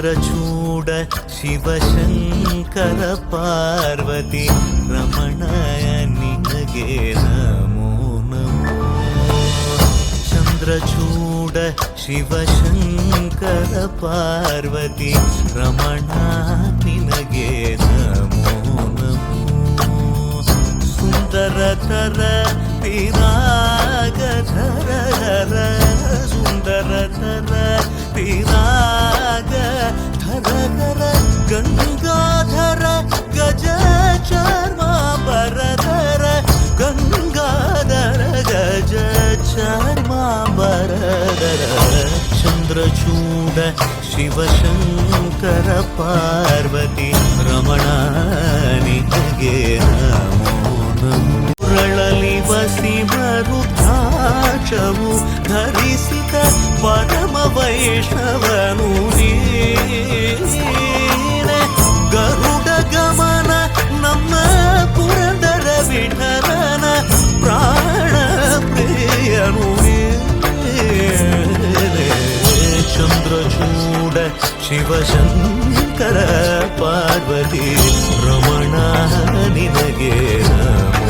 ಚಂದ್ರಚೂಡ ಶಿವಶಂಕರ ಪಾರ್ವತಿ ರಮಣಯ ನಿನಗೆ ನಮೋ ನಮೋ. ಚಂದ್ರಚೂಡ ಶಿವಶಂಕರ ಪಾರ್ವತಿ ರಮಣ ನಿನಗೆ ನಮೋ ನಮೋ. ಸುಂದರತರ ಪಿರಾಗಧರ ಸುಂದರತರ ಪಿರಾಗ ಧರ ಗಂಗಾಧರ ಗಜ ಚರ್ಮಾಂಬರಧರ ಗಂಗಾಧರ ಗಜ ಚರ್ಮಾಂಬರಧರ. ಚಂದ್ರಚೂಡ ಶಿವಶಂಕರ ಪಾರ್ವತಿ ರಮಣ ನಿನಗೆ ನಮೋ ನಮೋ. ರಳಲಿ ವಸಿಮರುದ್ರಾಕ್ಷವು ಧರಿಸಿದ ಪರಮ ವೈಷ್ಣವನು ನೀನೆ. ಗರುಡ ಗಮನ ನಮ್ಮ ಪುರಂದರ ವಿಠಲನ ಪ್ರಾಣ ಪ್ರಿಯನು ನೀನೆ. ಚಂದ್ರಚೂಡ ಶಿವಶಂಕರ ಪಾರ್ವತಿ ರಮಣ ನಿನಗೆ ನಮೋ